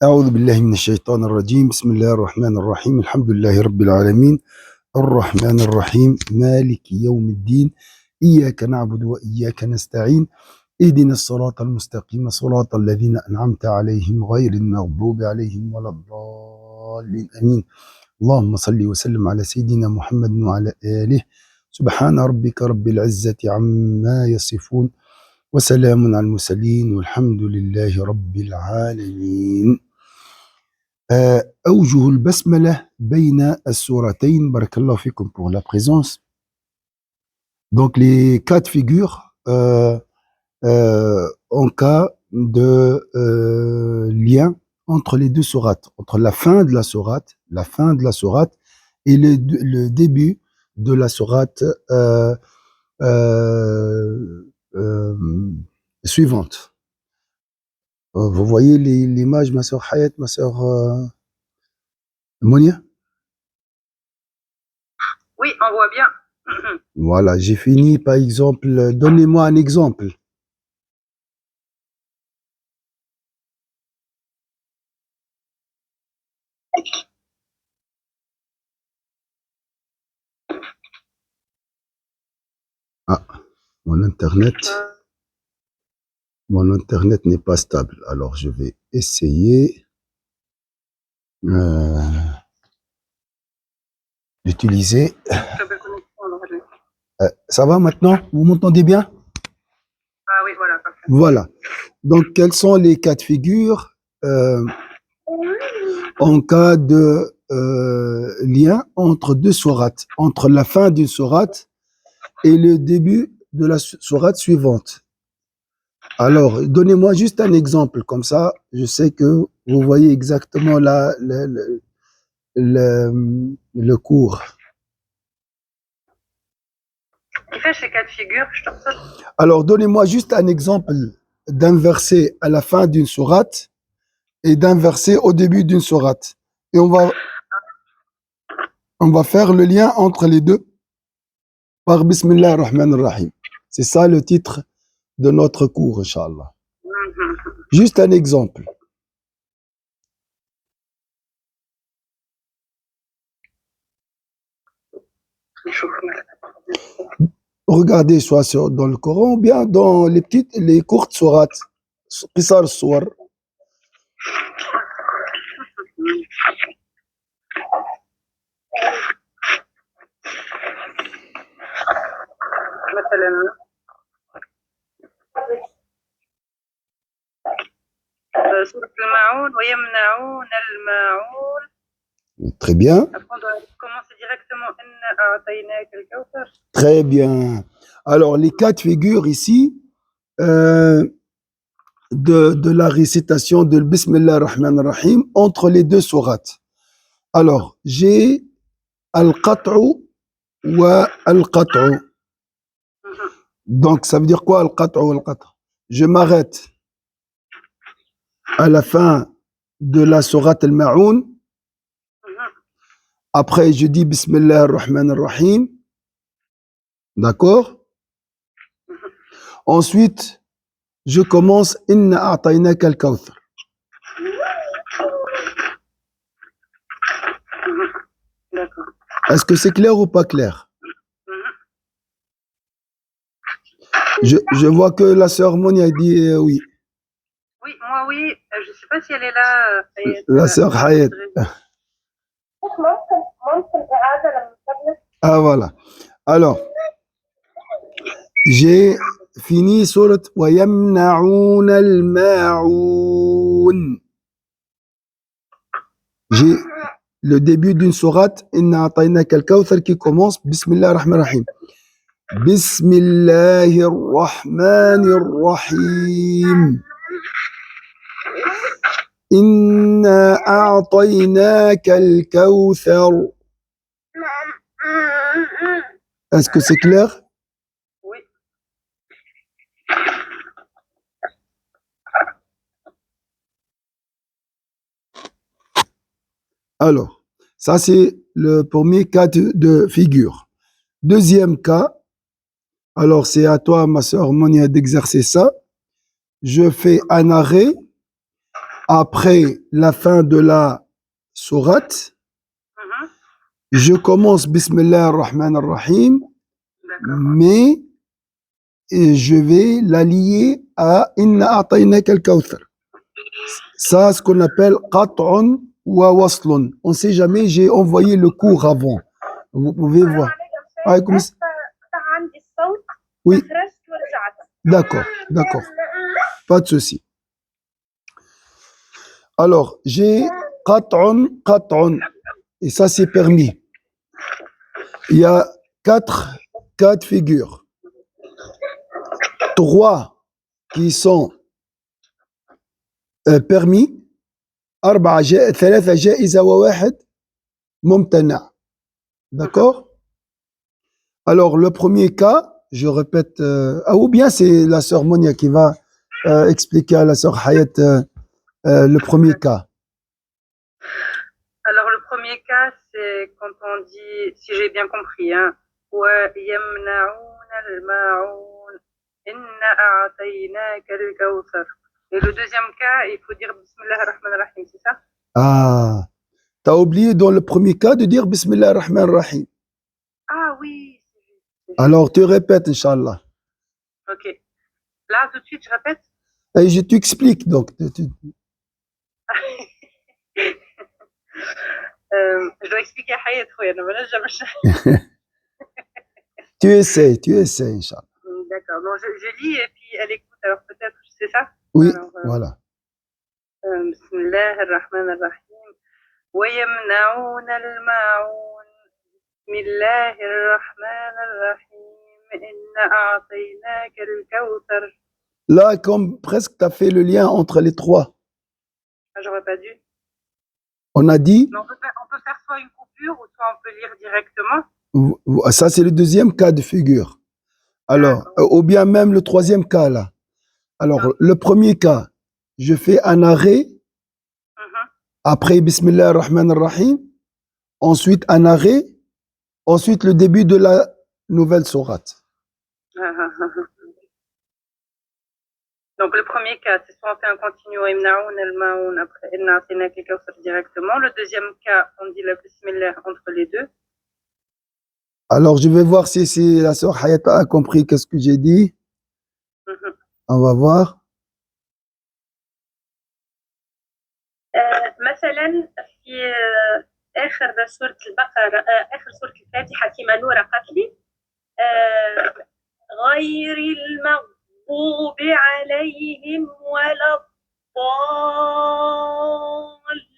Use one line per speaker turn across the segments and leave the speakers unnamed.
أعوذ بالله من الشيطان الرجيم بسم الله الرحمن الرحيم الحمد لله رب العالمين الرحمن الرحيم مالك يوم الدين إياك نعبد وإياك نستعين اهدنا الصراط المستقيم صراط الذين أنعمت عليهم غير المغضوب عليهم ولا الضالين آمين. اللهم صل وسلم على سيدنا محمد وعلى آله. سبحان ربك رب العزة عما يصفون وسلام على المرسلين والحمد لله رب العالمين. أوجه البسملة بين السورتين. بارك الله فيكم pour la présence. Donc les cas de figure en cas de lien entre les deux sourates, entre la fin de la sourate et le début de la sourate suivante. Vous voyez l'image, ma sœur Hayat, ma sœur Monia?
Oui, on voit bien.
Voilà, j'ai fini par exemple. Donnez-moi un exemple. Ah, mon internet n'est pas stable. Alors je vais essayer d'utiliser. Ça va maintenant? Vous m'entendez bien?
Ah oui, voilà. Parfait.
Voilà. Donc quels sont les cas de figure en cas de lien entre deux sourates, entre la fin d'une sourate et le début de la sourate suivante? Alors, donnez-moi juste un exemple, comme ça, je sais que vous voyez exactement le cours.
Ces cas de figure,
alors, donnez-moi juste un exemple d'un verset à la fin d'une sourate et d'un verset au début d'une sourate. Et on va faire le lien entre les deux par Bismillah ar-Rahman ar-Rahim. C'est ça le titre de notre cours, Inch'Allah. Juste un exemple. Regardez soit dans le Coran ou bien dans les courtes sourates. Qisar al-Suwar. Très bien.
Après, on doit commencer directement.
Très bien. Alors, les cas de figure ici de la récitation de Bismillah ar-Rahman ar-Rahim entre les deux sourates. Alors, j'ai al-qat'u wa al-qat'u. Donc, ça veut dire quoi al-qat'u wa al-qat'u? Je m'arrête à la fin de la sourate al-Ma'oun. Après, je dis Bismillah ar-Rahman ar-Rahim. D'accord? Ensuite, je commence Inna a'taynaka al-kawthar. Est-ce que c'est clair ou pas clair? Je vois que la sœur Monia dit oui.
Oui, moi oui. Je ne sais pas si elle est là.
La sœur Hayat. Ah voilà. Alors, j'ai fini surat wa yamna'un al-ma'un. J'ai le début d'une sourate Inna a'taynaka al-kawthar qui commence Bismillah ar-Rahman ar-Rahim. Bismillahir Rahmanir Rahim. Inna a'taynaka al-kawthar. Est-ce que c'est clair?
Oui.
Alors, ça c'est le premier cas de figure. Deuxième cas, alors c'est à toi, ma sœur Monia, d'exercer ça. Je fais un arrêt après la fin de la sourate,
Mhm.
je commence Bismillah ar-Rahman ar-Rahim,
D'accord.
mais je vais la lier à Inna a'taynaka al-Kawthar. Ça, ce qu'on appelle qat'un wa waslun. On ne sait jamais, j'ai envoyé le cours avant. Vous pouvez voir. Alaykoum s- Oui, d'accord, d'accord. Pas de souci. Alors, j'ai qat'un, qat'un. Et ça, c'est permis. Il y a 4 cas de figure. 3 qui sont permis. 3 جائزة وواحد ممتنع. D'accord? Alors, le premier cas, je répète, ou bien c'est la sœur Monia qui va expliquer à la sœur Hayat le premier cas.
Alors, le premier cas, c'est quand on dit, si j'ai bien compris, hein, وَيَمْنَعُونَ الْمَاعُونَ إِنَّا أَعْطَيْنَاكَ الْكَوْثَرَ. Et le deuxième cas, il faut dire Bismillah ar-Rahman ar-Rahim, c'est ça?
Ah, t'as oublié dans le premier cas de dire Bismillah ar-Rahman ar-Rahim.
Ah oui, c'est juste, c'est juste.
Alors, tu répètes, Inch'Allah.
Ok. Là, tout de suite, je répète.
Et je t'explique, donc.
Je dois expliquer à Hayat, oui, non, mais là, jamais.
Tu essaies, Inch'Allah.
D'accord. Donc, je lis et puis elle écoute, alors peut-être, c'est ça?
Oui,
Alors,
voilà.
Bismillah ar-Rahman ar-Rahim. وَيَمْنَعُونَ الْمَاعُونَ بسم الله الرحمن الرحيم إنا أعطيناك الكوثر.
Là, comme presque tu as fait le lien entre les 3.
Ah, j'aurais pas dû.
On a dit,
Mais on peut faire soit une coupure ou soit on peut lire directement.
ça c'est le deuxième cas de figure. Alors,
D'accord.
ou bien même le troisième cas là. Alors, le premier cas, je fais un arrêt, après Bismillah ar-Rahman ar-Rahim, ensuite un arrêt, ensuite le début de la nouvelle sourate.
Donc le premier cas, c'est soit on fait un continu Imna'oun al-Ma'oun après Inna a'taynaka al-Kawthar directement. Le deuxième cas, on dit la Bismillah entre les deux.
Alors, je vais voir si la sœur Hayata a compris qu'est-ce que j'ai dit. On va voir.
مثلا في آخر سورة البقرة، آخر سورة الفاتحة كما نورا قالت لي غير المغضوب عليهم ولا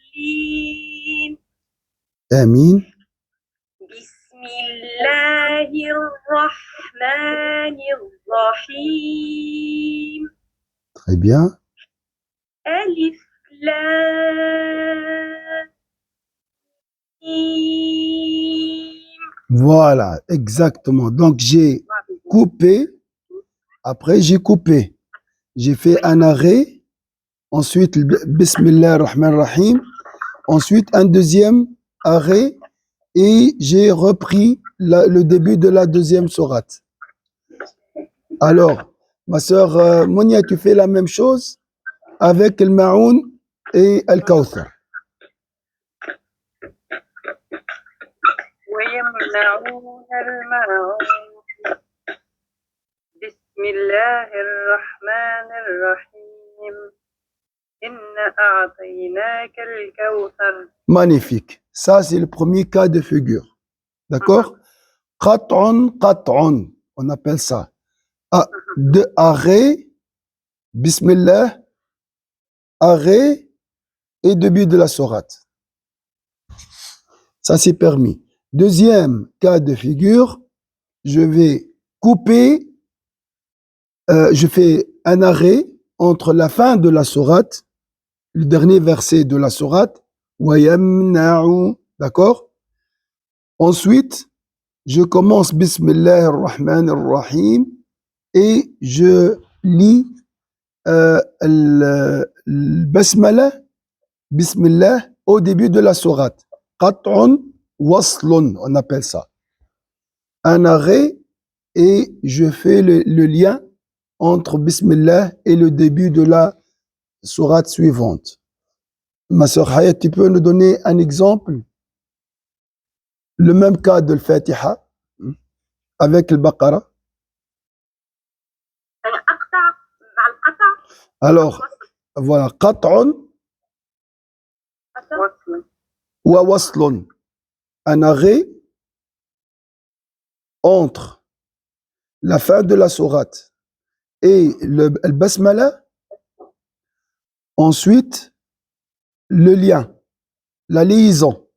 الضالين.
آمين.
بسم الله الرحمن الرحيم.
Très bien.
ألف لام ميم.
Voilà, exactement. Donc, j'ai coupé, après j'ai coupé. J'ai fait un arrêt, ensuite Bismillah ar-Rahman ar-Rahim, ensuite un deuxième arrêt et j'ai repris le début de la deuxième sourate. Alors, ma sœur Monia, tu fais la même chose avec le Ma'oun et le Kawthar.
ويمنعون الماعون بسم الله الرحمن الرحيم إنا أعطيناك الكوثر.
Magnifique. Ça, c'est le premier cas de figure. D'accord? Qat'un, qat'un. On appelle ça. De arrêt, Bismillah, arrêt et début de la sourate. Ça, c'est permis. Deuxième cas de figure, je vais couper, je fais un arrêt entre la fin de la sourate, le dernier verset de la sourate, wa yamna'u, d'accord? Ensuite, je commence Bismillah ar-Rahman ar-Rahim et je lis le Basmala, Bismillah, au début de la sourate. Qat'un waslun, on appelle ça. Un arrêt et je fais le lien entre Bismillah et le début de la sourate suivante. Ma sœur Hayat, tu peux nous donner un exemple? Le même cas de l'Fatiha avec le Baqara.
أقطع مع القطع
Alors, voilà, qat'un
وصل
wa waslun. Un arrêt entre la fin de la sourate et le basmala. Ensuite, le lien, la liaison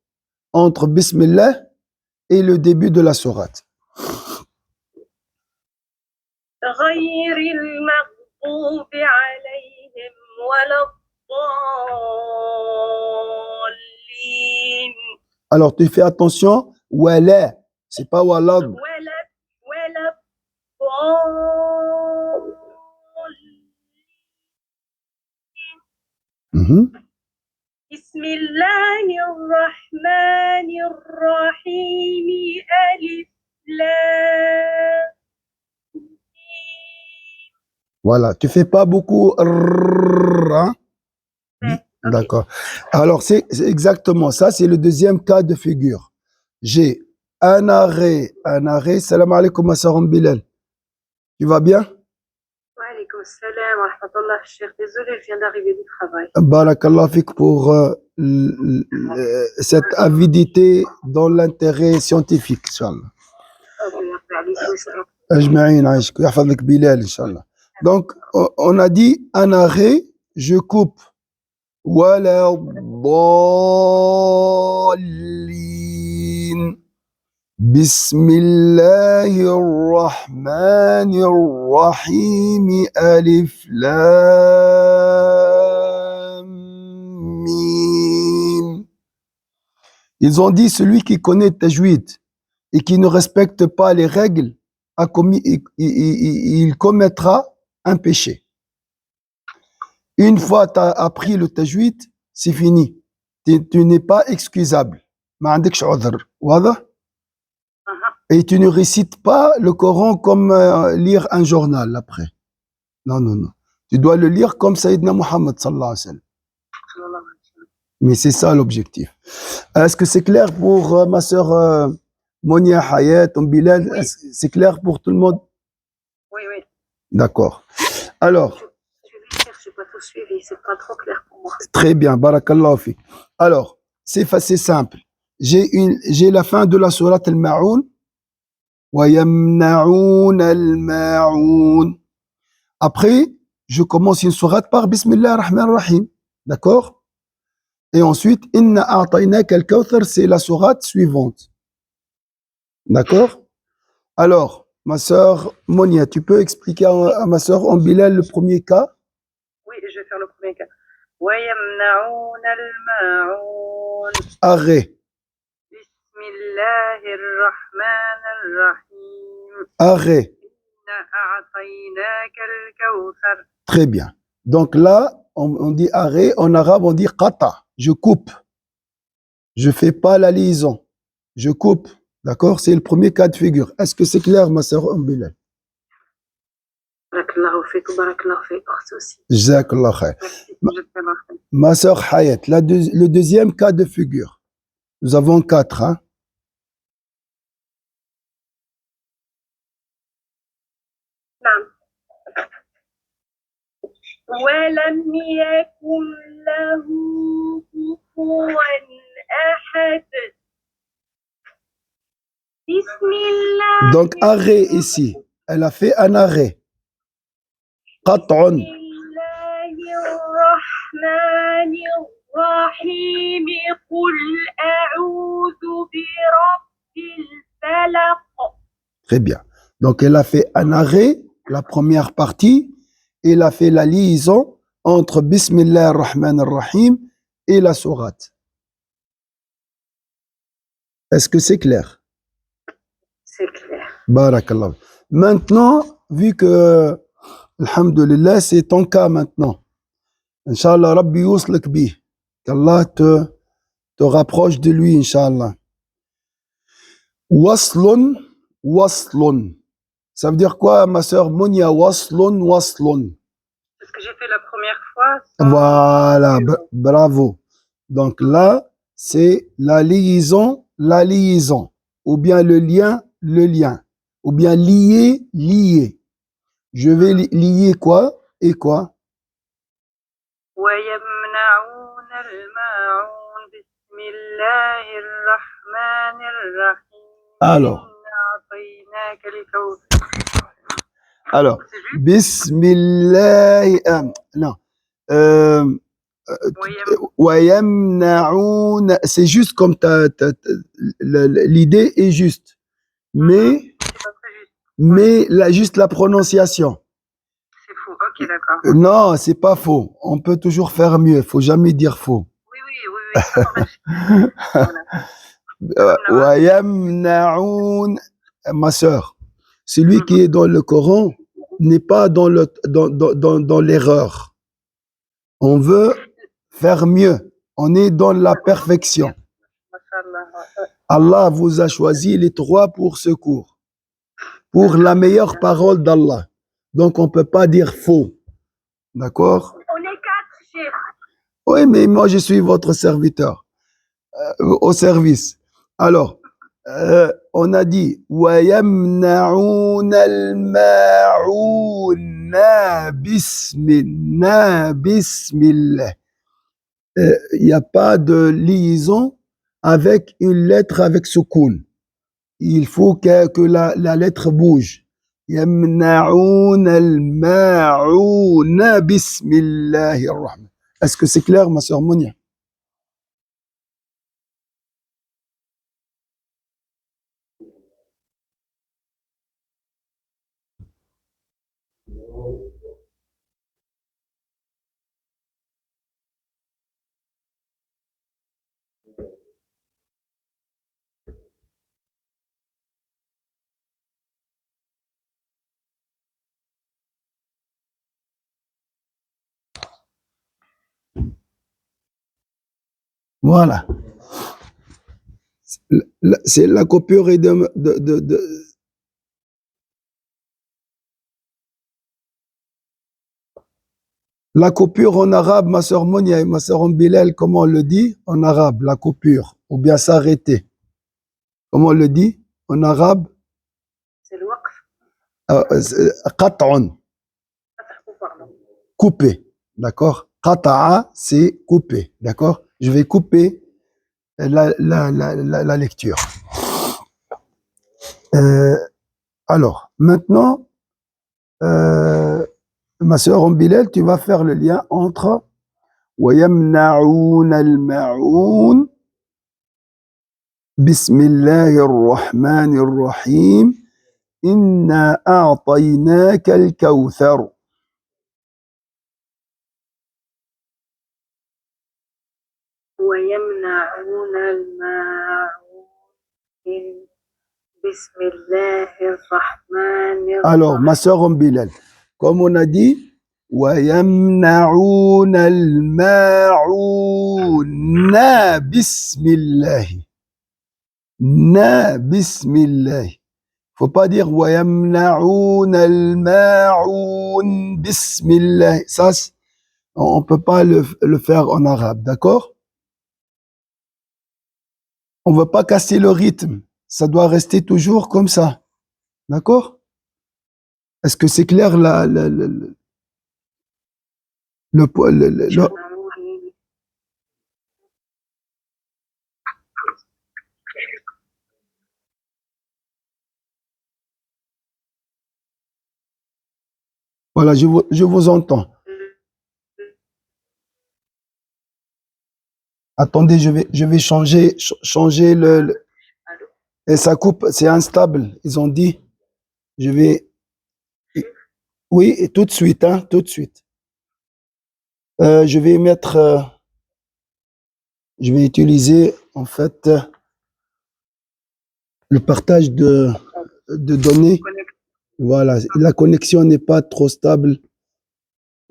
entre Bismillah et le début de la sourate.
غير المغضوب عليهم ولا الضالين
Alors, tu fais attention, wala, c'est pas walad.
ولا الضالين بسم الله الرحمن الرحيم ألف لام
Voilà, tu fais pas beaucoup hein? D'accord. Alors, c'est exactement ça, c'est le deuxième cas de figure. J'ai un arrêt. Salam alaikum, ma sœur Bilal. Tu vas bien?
Wa salam wa rahmatullah, Cheikh. Désolé, je viens d'arriver du travail.
Barakallah fik pour cette avidité dans l'intérêt scientifique, Inch'Allah. Ajma'in, aïshk, yahfadlik Bilal, Inch'Allah. Donc, on a dit un arrêt, je coupe. Wala dallin. Bismillahirrahmanirrahim. Alif lam mim. Ils ont dit celui qui connaît tajwid et qui ne respecte pas les règles a commis, il commettra un péché. Une fois tu as appris le tajwid, c'est fini. Tu n'es pas excusable. Et tu ne récites pas le Coran comme lire un journal après. Non, non, non. Tu dois le lire comme Sayyidina Muhammad sallallahu alayhi wa sallam. Mais c'est ça l'objectif. Est-ce que c'est clair pour ma sœur Monia Hayat, Bilal?
Oui.
C'est clair pour tout le monde?
Oui, oui.
D'accord. Alors.
Je vais faire, je n'ai pas tout suivi, c'est pas trop clair pour moi.
Très bien, barakallahu fi. Alors, c'est simple. J'ai la fin de la sourate al-Ma'oun. Wa yamna'oun al-Ma'oun. Après, je commence une sourate par Bismillah ar-Rahman ar-Rahim. D'accord? Et ensuite, Inna a'tainaka al-Kawthar, c'est la sourate suivante. D'accord? Alors, ma sœur Monia, tu peux expliquer à ma sœur Bilal le premier cas?
Oui, je vais faire le premier cas. ويمنعون الماعون
Arrêt.
بسم الله الرحمن الرحيم
Arrêt.
إنا أعطيناك الكوثر.
Très bien. Donc là, on dit arrêt. En arabe, on dit qata. Je coupe. Je fais pas la liaison. Je coupe. D'accord? C'est le premier cas de figure. Est-ce que c'est clair, ma sœur Bilal?
Barakallahu fik, barakallahu fik, aussi.
Jazakallah khair. Ma sœur Hayat, le deuxième cas de figure. Nous avons 4, hein?
نعم. ولم يكن له كفوا أحد. بسم الله.
Donc arrêt ici. Elle a fait un arrêt. قطع.
بسم الله الرحمن الرحيم قل أعوذ برب الفلق.
Très bien. Donc elle a fait un arrêt, la première partie, et elle a fait la liaison entre Bismillah ar-Rahman ar-Rahim et la sourate. Est-ce que c'est clair?
C'est clair.
Barakallah. Maintenant, vu que alhamdulillah, c'est ton cas maintenant. Inch'Allah, Rabbi yuslak bih. Qu'Allah te rapproche de lui, Inch'Allah. Waslun, waslun. Ça veut dire quoi, ma sœur Monia? Waslun, waslun.
C'est ce que j'ai fait la première fois.
Voilà, bravo. Donc là, c'est la liaison, ou bien le lien, ou bien lier, lier. Je vais lier quoi et quoi?
ويمنعون الماعون بسم الله الرحمن الرحيم
Alors,
إنا أعطيناك الكوثر.
alors,
C'est juste
Bismillah, non, euh,
ويم-
ويمنعون, c'est juste comme l'idée est juste, mais,
c'est pas très juste.
juste la prononciation.
C'est faux. Ok, d'accord.
Non, c'est pas faux. On peut toujours faire mieux. Il faut jamais dire faux.
Oui, oui, oui, oui. Voilà.
وَيَمْنَعُونَ, ma sœur, celui qui est dans le Coran n'est pas dans l'erreur. On veut faire mieux. On est dans la perfection.
Mashallah.
Allah vous a choisi les trois pour secours, pour la meilleure parole d'Allah. Donc on peut pas dire faux. D'accord?
On est 4, chef.
Oui, mais moi je suis votre serviteur, au service. Alors, on a dit وَيَمْنَعُونَ الْمَاعُونَ بِسْمِ اللَّهِ. Il n'y a pas de liaison avec une lettre avec soukoun. Il faut que la lettre bouge. يَمْنَعُونَ الْمَاعُونَ بِسْمِ اللَّهِ الرحمن. Est-ce que c'est clair, ma sœur Monia? Voilà. C'est la coupure et la coupure en arabe, ma sœur Monia et ma sœur Bilal, comment on le dit en arabe, la coupure, ou bien s'arrêter. Comment on le dit en arabe?
C'est le waqf.
Qat'un,
Pardon.
couper, d'accord? Qata'a, c'est couper, d'accord? Je vais couper la lecture. Alors, maintenant, ma sœur Bilal, tu vas faire le lien entre وَيَمْنَعُونَ الْمَاعُونَ بسم الله الرحمن الرحيم إنا أعطيناك الكوثر.
ويمنعون الماعون بسم الله الرحمن الرحيم.
Alors, ma sœur Bilal, comme on a dit, وَيَمْنَعُونَ الْمَاعُونَ بسم الله. Na bismillah. Faut pas dire وَيَمْنَعُونَ الْمَاعُونَ bismillah. Ça, on peut pas le faire en arabe, d'accord? On veut pas casser le rythme. Ça doit rester toujours comme ça. D'accord? Est-ce que c'est clair Voilà, je vous entends. Attendez, je vais changer et ça coupe, c'est instable. Ils ont dit, je vais, oui, et tout de suite, hein, tout de suite. Je vais mettre, je vais utiliser en fait le partage de données. Voilà, la connexion n'est pas trop stable,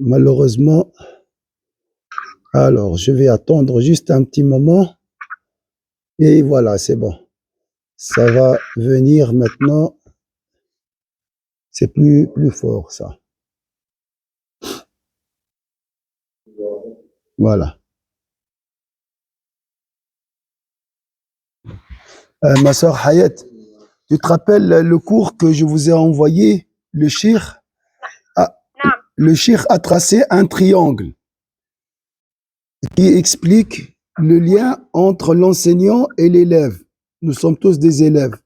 malheureusement. Alors, je vais attendre juste un petit moment. Et voilà, c'est bon. Ça va venir maintenant. C'est plus fort, ça. Voilà. Ma sœur Hayat, tu te rappelles le cours que je vous ai envoyé? Le cheikh a,
نعم.
le cheikh a tracé un triangle qui explique le lien entre l'enseignant et l'élève. Nous sommes tous des élèves.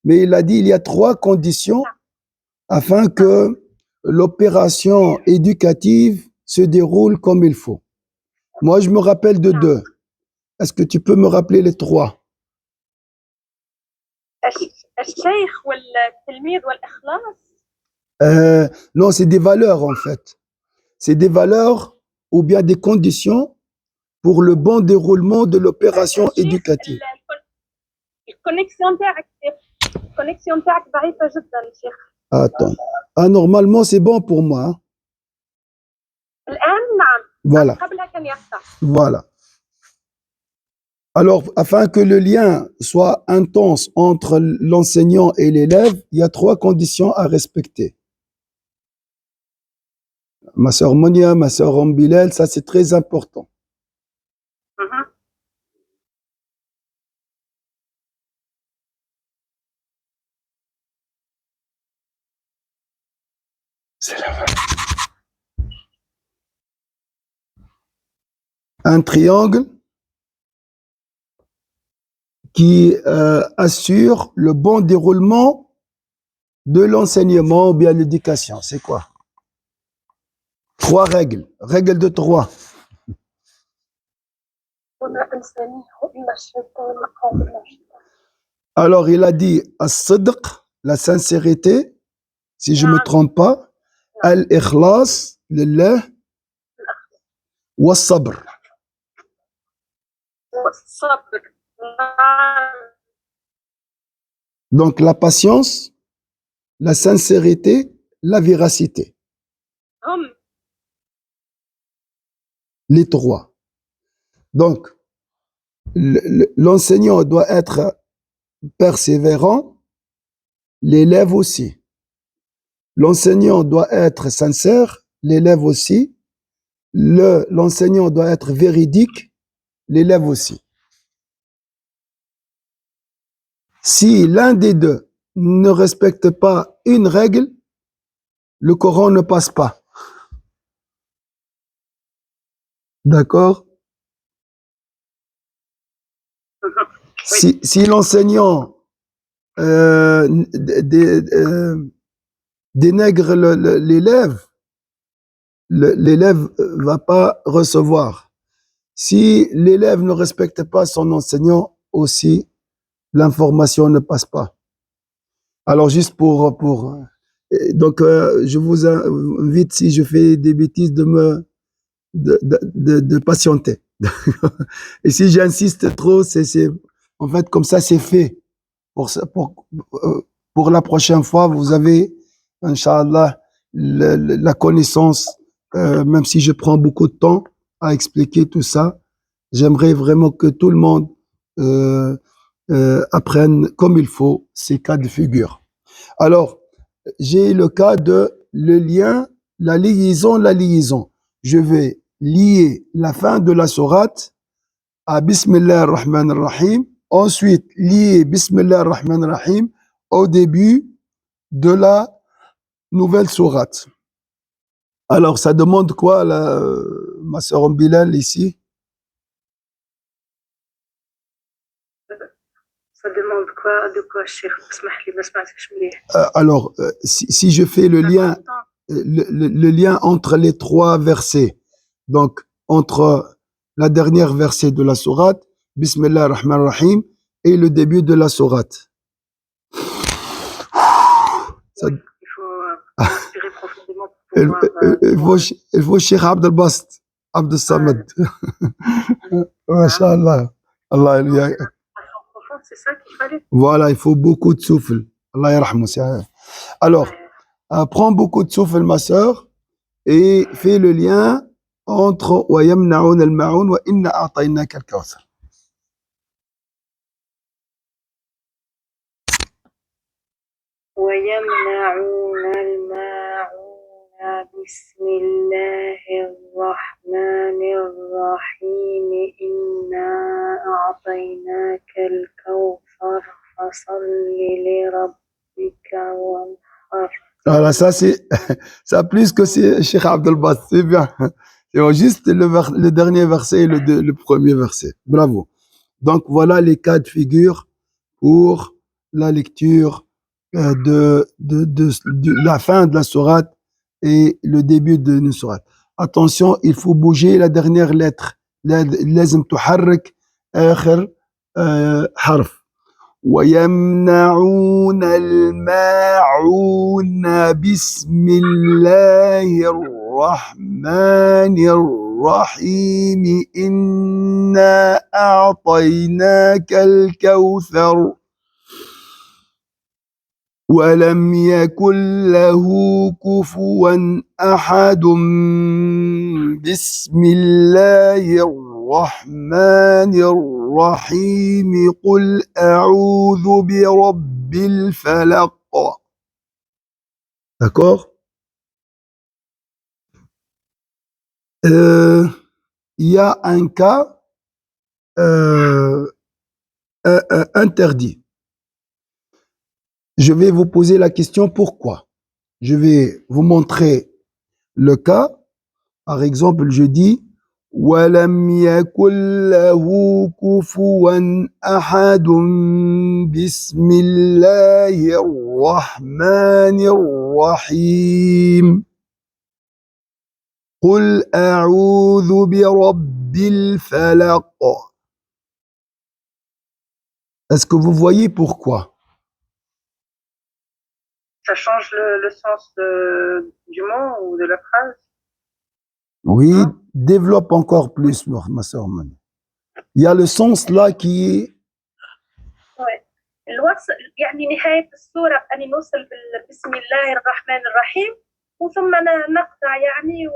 Mais il a dit il y a 3 conditions afin que l'opération éducative se déroule comme il faut. Moi, je me rappelle de 2. Est-ce que tu peux me rappeler les 3?
الشيخ والتلميذ والإخلاص.
Non, c'est des valeurs en fait. C'est des valeurs ou bien des conditions pour le bon déroulement de l'opération éducative.
الكونيكسيون تاعك ضعيفة جدا شيخ.
Attends. Ah, normalement, c'est bon pour moi. Hein.
الآن نعم.
Voilà.
قبلها كان يقطع.
Voilà. Alors, afin que le lien soit intense entre l'enseignant et l'élève, il y a 3 conditions à respecter. Ma sœur Monia, ma sœur Rambilel, ça c'est très important. Un triangle qui assure le bon déroulement de l'enseignement ou bien l'éducation. C'est quoi? 3 règles. Règle de 3. Alors, il a dit as-sidq, la sincérité, si je ne me trompe pas, al-ikhlas, lillah, wa sabr. Donc, la patience, la sincérité, la véracité. Les 3. Donc, l'enseignant doit être persévérant, l'élève aussi. L'enseignant doit être sincère, l'élève aussi. L'enseignant doit être véridique, l'élève aussi. Si l'un des 2 ne respecte pas une règle, le Coran ne passe pas. D'accord? Si l'enseignant dénigre l'élève, l'élève ne va pas recevoir. Si l'élève ne respecte pas son enseignant aussi, l'information ne passe pas. Alors juste donc je vous invite, si je fais des bêtises, de patienter. Et si j'insiste trop, c'est en fait comme ça c'est fait. Pour la prochaine fois, vous avez, Inch'Allah, la connaissance, même si je prends beaucoup de temps à expliquer tout ça. J'aimerais vraiment que tout le monde apprenne comme il faut ces cas de figure. Alors, j'ai le cas de le lien, la liaison. Je vais lier la fin de la sourate à Bismillah ar-Rahman ar-Rahim. Ensuite, lier Bismillah ar-Rahman ar-Rahim au début de la nouvelle sourate. Alors, ça demande quoi, ma sœur Bilal, ici?
Ça demande quoi, de quoi, Cheikh?
Alors, si je fais le lien entre les 3 versets, donc entre la dernière verset de la sourate, Bismillah ar-Rahman ar-Rahim, et le début de la sourate.
Il faut respirer profondément pour pouvoir...
Il faut Cheikh Abdel Bast, Abdel Samad. Masha'Allah. Allah,
c'est ça qu'il fallait.
Voilà, il faut beaucoup de souffle. Allah yarhamou. Alors, prends beaucoup de souffle, ma sœur, et fais le lien entre wa yamna'un al-ma'un wa inna a'taynaka al-kawthar.
ويمنعون الماعون بسم الله الرحمن الرحيم إنا أعطيناك الكوثر
Voilà, ça c'est ça plus que c'est Cheikh Abdel Bast, c'est bien. C'est juste le dernier verset et le premier verset. Bravo. Donc voilà les cas de figure pour la lecture de la fin de la sourate et le début de une sourate. Attention, il faut bouger la dernière lettre. لازم تحرك آخر حرف. ويمنعون الماعون بسم الله الرحمن الرحيم إنا أعطيناك الكوثر ولم يكن له كفوا أحد بسم الله الرحمن الرحيم قل أعوذ برب الفلق. D'accord? Il y a un cas interdit. Je vais vous poser la question pourquoi. Je vais vous montrer le cas. Par exemple, je dis وَلَمْ يَكُنْ لَهُ كُفُوًا أَحَدٌ بِسْمِ اللَّهِ الرَّحْمَنِ الرَّحِيمِ قُلْ أَعُوذُ بِرَبِّ الْفَلَقِ. Est-ce que vous voyez pourquoi?
Ça change le sens du mot ou de la phrase?
Oui, développe encore plus, ma soeur Mani. Il y a le sens là qui est
الوصل يعني نهاية السورة أن نوصل بسم الله الرحمن الرحيم وثم نقطع يعني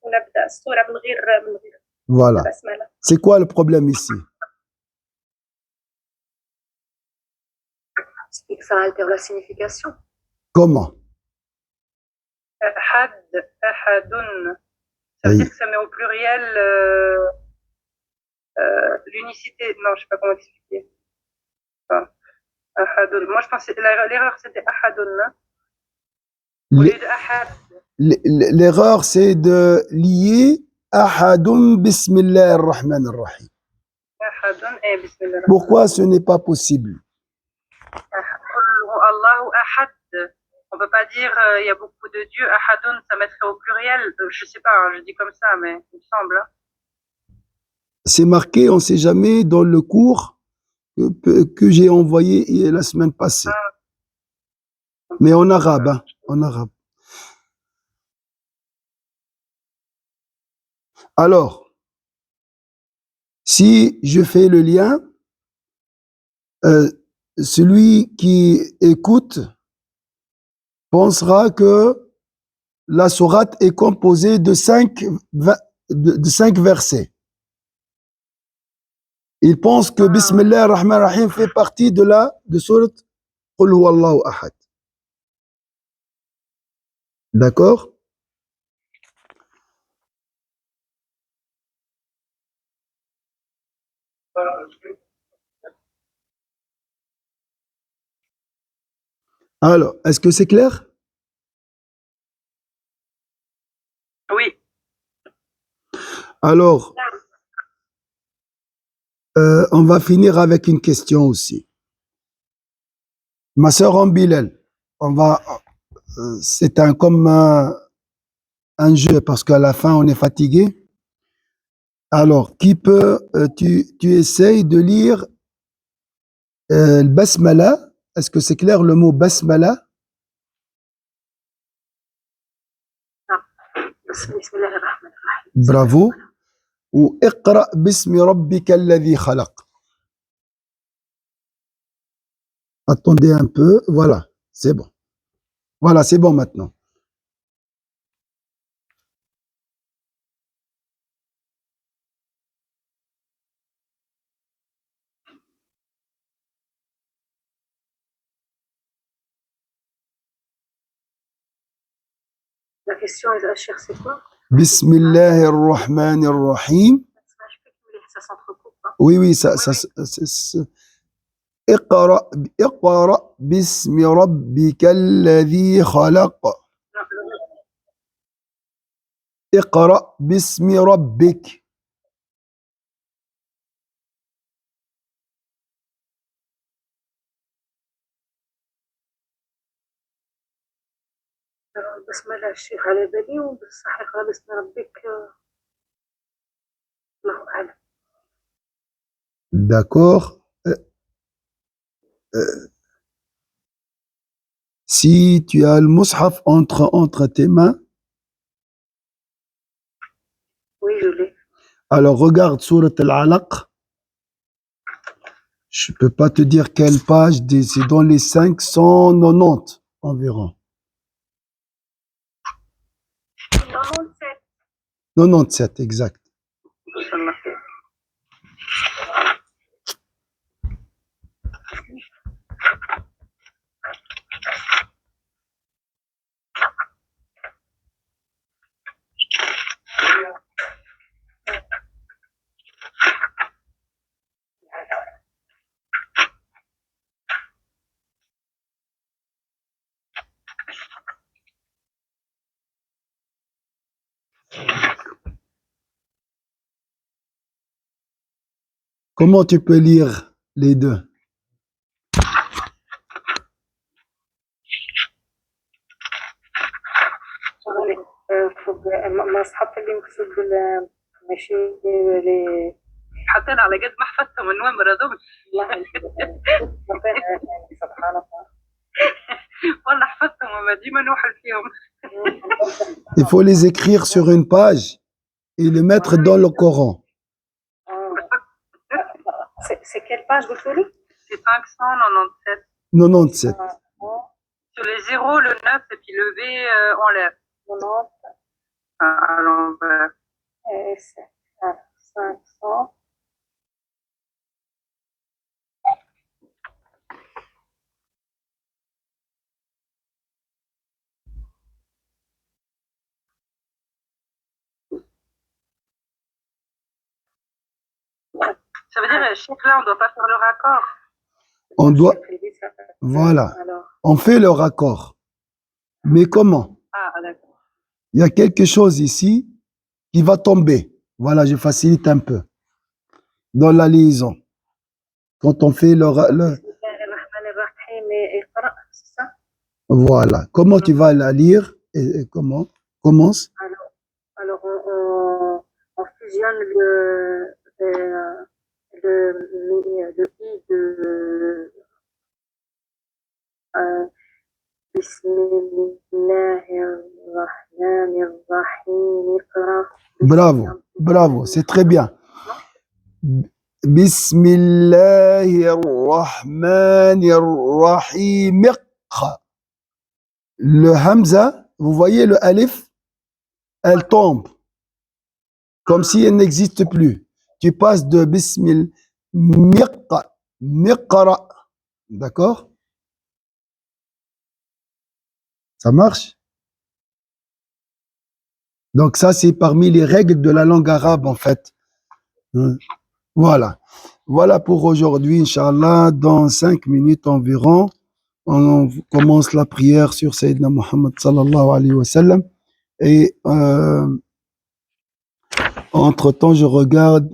ونبدأ السورة من غير
voilà.
بسملة.
C'est quoi le problème ici?
Ça altère la signification.
Comment?
أحد أحدٌ. Ça veut dire que ça met au pluriel l'unicité. Non, je sais pas comment expliquer. Enfin, أحدٌ. Moi, je pensais l'erreur c'était أحدٌ. Au lieu de أحد.
L'erreur c'est de lier أحد بسم الله الرحمن الرحيم.
أحد et بسم الله.
Pourquoi ce n'est pas possible?
Allahu Ahad. On peut pas dire il y a beaucoup de dieux. Ahadun, ça mettrait au pluriel. Je sais pas, hein, je dis comme ça, mais il me semble. Hein.
C'est marqué, on sait jamais, dans le cours que j'ai envoyé la semaine passée. Mais en arabe, hein, en arabe. Alors, si je fais le lien, celui qui écoute pensera que la sourate est composée de 5 versets. Il pense que Bismillah ar-Rahman ar-Rahim fait partie de sourate Qul Huwallahu Ahad. D'accord? Alors, est-ce que c'est clair?
Oui.
Alors, on va finir avec une question aussi. Ma sœur Ambilel, c'est comme un jeu parce qu'à la fin on est fatigué. Alors, qui peut, tu essayes de lire le basmala. Est-ce que c'est clair le mot basmala? Bravo. Ou iqra bismi rabbika alladhi khalaq. Attendez un peu. Voilà, c'est bon. Voilà, c'est bon maintenant.
La question, Cher, c'est quoi?
Bismillah ar-Rahman ar-Rahim.
Ça s'entrecoupe. Hein?
Oui, ça اقرأ اقرأ باسم ربك الذي خلق. اقرأ باسم ربك.
بسم الله الشيخ على بالي وبصح يقرا باسم ربك الله اعلم.
D'accord. Si tu as le mushaf entre tes mains,
Oui, je l'ai.
alors regarde Surat Al-Alaq. Je peux pas te dire quelle page, c'est dans les 590 environ.
97.
97, exact.
Inch'Allah.
Comment tu peux lire les deux?
فوق المصحف اللي مكتوب ماشي لي حتى انا على قد ما حفظتهم من وين مرضهم والله سبحان الله والله حفظتهم وما ديما نوحل فيهم.
Il faut les écrire sur une page et les mettre dans le Coran.
C'est quelle page vous voulez? C'est 597.
97.
Sur les 0, le 9 et puis le V en l'air. 90. À l'envers. Et c'est 500. Ça veut dire, Cheikh, là, on ne doit pas faire le raccord.
On doit, voilà, on fait le raccord. Mais comment?
Ah, d'accord.
Il y a quelque chose ici qui va tomber. Voilà, je facilite un peu. Dans la liaison. Quand on fait le voilà. Comment tu vas la lire et comment? Commence.
Alors on fusionne le I de Bismillahirrahmanirrahim.
Bravo, bravo, c'est très bien. Bismillahirrahmanirrahim. Le hamza, vous voyez le alif, elle tombe. Comme si elle n'existe plus. Tu passes de bismillah, miqra. D'accord? Ça marche? Donc ça, c'est parmi les règles de la langue arabe, en fait. Voilà. Voilà pour aujourd'hui, Inch'Allah. Dans 5 minutes environ, on commence la prière sur Sayyidina Muhammad sallallahu alayhi wa sallam. Et entre-temps, je regarde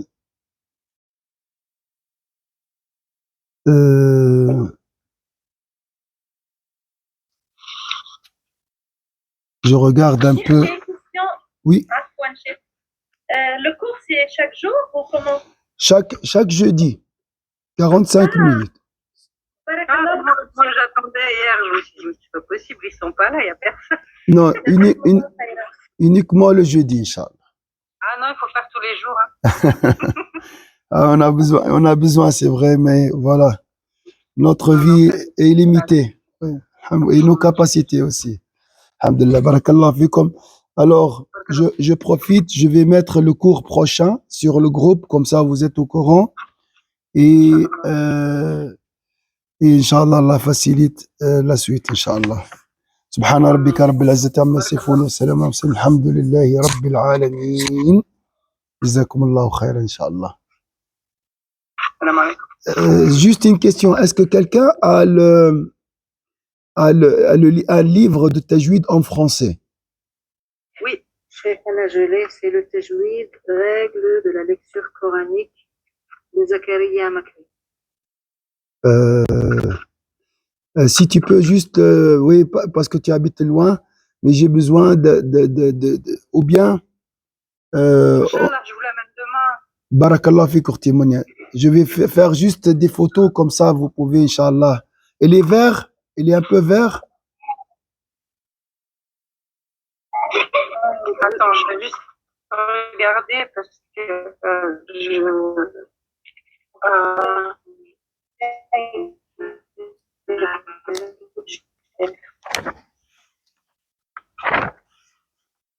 un peu. Oui.
Le cours, c'est chaque jour ou comment?
Chaque jeudi, 45 minutes.
Moi, j'attendais hier, je me suis dit, c'est pas possible, ils sont pas là, il n'y a personne.
Non, uniquement le jeudi, Inch'Allah.
Ah non, il faut faire tous les jours.
Ah, on a besoin, c'est vrai, mais voilà. Notre vie est limitée. Et nos capacités aussi. Alhamdulillah, barakallah fikum. Alors, je profite, je vais mettre le cours prochain sur le groupe, comme ça vous êtes au courant. Et Inch'Allah, Allah facilite la suite, Inch'Allah. سبحان ربك رب العزة عما يصفون والسلام على المرسلين الحمد لله رب العالمين. جزاكم الله خيرا إن شاء الله.
السلام عليكم.
Juste une question, est-ce que quelqu'un a un livre de tajwid en français?
Oui, Cheikhana, je l'ai, c'est le tajwid, règle de la lecture coranique de Zakaria Makri.
Si tu peux juste, oui, parce que tu habites loin, mais j'ai besoin ou bien,
Inch'Allah, je vous l'amène demain.
Barakallah fi Courti Monia. Je vais faire juste des photos comme ça, vous pouvez, Inch'Allah. Et les verts, il est un peu vert.
Attends, je vais juste regarder parce que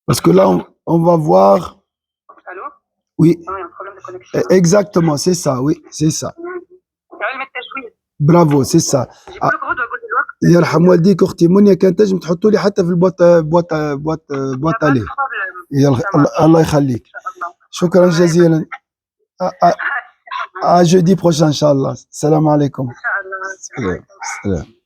Parce que là, on va voir.
Allô?
Oui,
Ah, il y a un problème de connexion.
exactement, c'est ça, oui, c'est ça.
علم التجويد.
برافو سي سا.
جيبوا لك غدوه قول لي الوقت.
يرحم والديك اختي منيا، كان تنجم تحطوا لي حتى في البواط عليه. الله يخليك. شكرا جزيلا. à jeudi prochain, Inch'Allah. Salam alaikum.
ان شاء الله.
Salam.